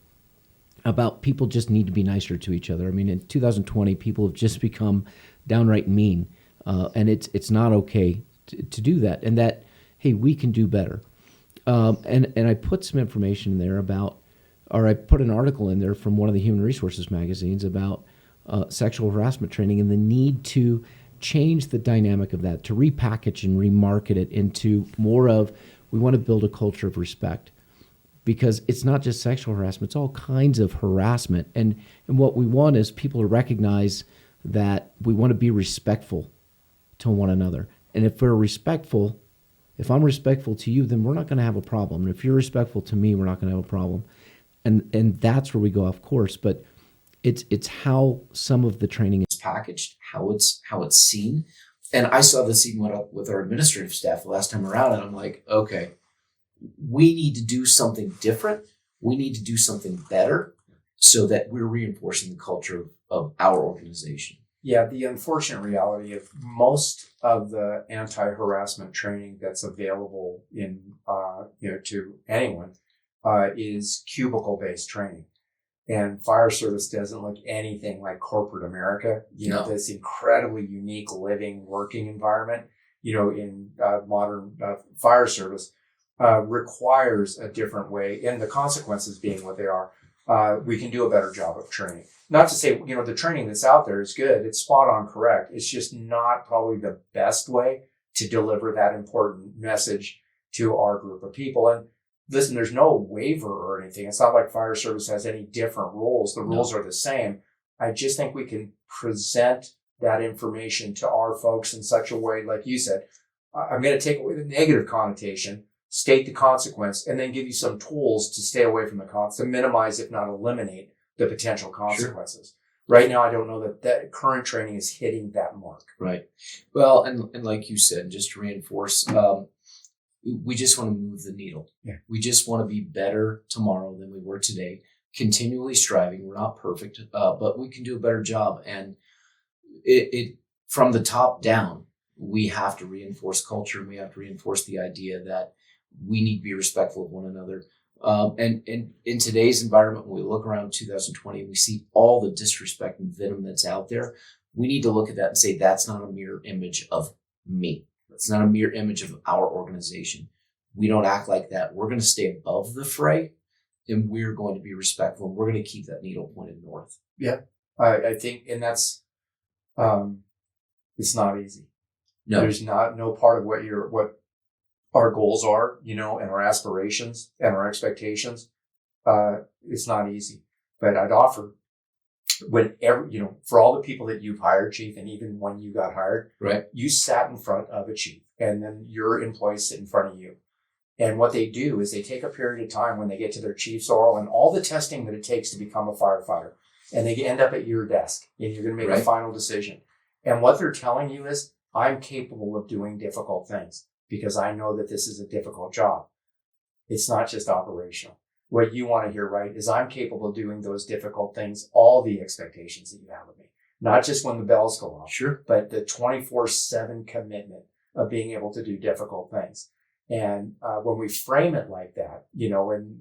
about people just need to be nicer to each other. I mean, in 2020, people have just become downright mean, and it's not okay to do that. And that, hey, we can do better. And I put some information in there I put an article in there from one of the human resources magazines about sexual harassment training and the need to change the dynamic of that, to repackage and remarket it into more of, we want to build a culture of respect. Because it's not just sexual harassment, it's all kinds of harassment. And what we want is people to recognize that we want to be respectful to one another. And if I'm respectful to you, then we're not going to have a problem. And if you're respectful to me, we're not going to have a problem. and that's where we go off course. But it's how some of the training is packaged, how it's seen. And I saw this even with our administrative staff the last time around, and I'm like, okay, we need to do something different. We need to do something better so that we're reinforcing the culture of our organization. Yeah, the unfortunate reality of most of the anti-harassment training that's available in to anyone is cubicle-based training. And fire service doesn't look anything like corporate America. This incredibly unique living, working environment, in modern fire service requires a different way. And the consequences being what they are, we can do a better job of training. Not to say, the training that's out there is good. It's spot on correct. It's just not probably the best way to deliver that important message to our group of people. And listen, there's no waiver or anything. It's not like fire service has any different rules. The rules are the same. I just think we can present that information to our folks in such a way, like you said, I'm going to take away the negative connotation, state the consequence, and then give you some tools to stay away from to minimize, if not eliminate, the potential consequences. Sure. Right now, I don't know that current training is hitting that mark. Right. Well, and like you said, just to reinforce, we just want to move the needle. Yeah. We just want to be better tomorrow than we were today, continually striving. We're not perfect, but we can do a better job. And it from the top down, we have to reinforce culture, and we have to reinforce the idea that we need to be respectful of one another. And in today's environment, when we look around 2020, we see all the disrespect and venom that's out there. We need to look at that and say, that's not a mirror image of me. It's not a mirror image of our organization. We don't act like that. We're going to stay above the fray, and we're going to be respectful, and we're going to keep that needle pointed north. Yeah, I think, and that's, it's not easy. No. There's no part of what our goals are, and our aspirations and our expectations. It's not easy, but I'd offer for all the people that you've hired, Chief, and even when you got hired, right, you sat in front of a chief, and then your employees sit in front of you. And what they do is they take a period of time when they get to their chief's oral and all the testing that it takes to become a firefighter, and they end up at your desk, and you're going to make a final decision. And what they're telling you is, I'm capable of doing difficult things because I know that this is a difficult job. It's not just operational. What you want to hear, right, is I'm capable of doing those difficult things, all the expectations that you have of me, not just when the bells go off, sure, but the 24/7 commitment of being able to do difficult things. And when we frame it like that, when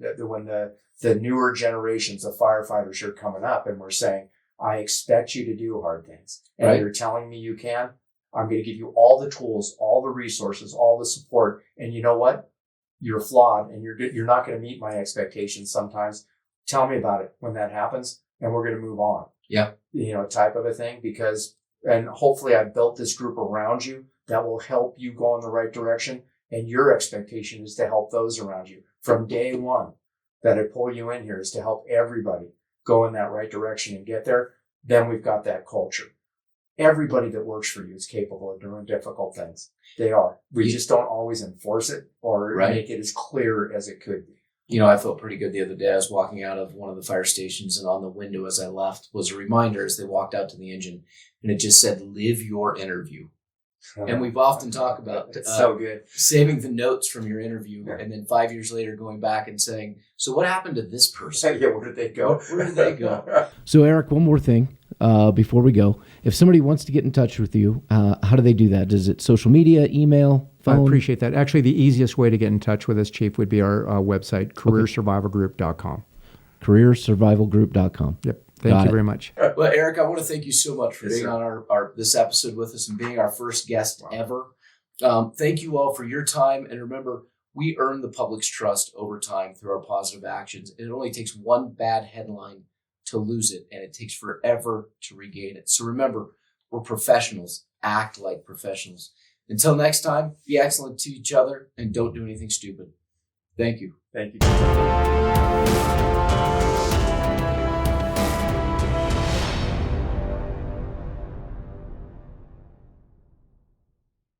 the newer generations of firefighters are coming up and we're saying, I expect you to do hard things, and you're telling me you can, I'm going to give you all the tools, all the resources, all the support. And you know what? You're flawed, and you're not going to meet my expectations sometimes. Tell me about it when that happens, and we're going to move on. Yeah. Type of a thing, and hopefully I've built this group around you that will help you go in the right direction. And your expectation is to help those around you from day one that I pull you in here is to help everybody go in that right direction and get there. Then we've got that culture. Everybody that works for you is capable of doing difficult things. They are. We just don't always enforce it or make it as clear as it could be. I felt pretty good the other day. I was walking out of one of the fire stations, and on the window as I left was a reminder as they walked out to the engine, and it just said, live your interview. And we've often talked about so good. Saving the notes from your interview, and then 5 years later going back and saying, so what happened to this person? Yeah, where did they go? Where did they go? So Eric, one more thing before we go. If somebody wants to get in touch with you, how do they do that? Is it social media, email, phone? I appreciate that. Actually, the easiest way to get in touch with us, Chief, would be our website, careersurvivalgroup.com. Careersurvivalgroup.com. Yep. Thank you very much. Well, Eric, I want to thank you so much for being on our this episode with us and being our first guest ever. Thank you all for your time. And remember, we earn the public's trust over time through our positive actions. And it only takes one bad headline to lose it, and it takes forever to regain it. So remember, we're professionals. Act like professionals. Until next time, be excellent to each other and don't do anything stupid. Thank you. Thank you.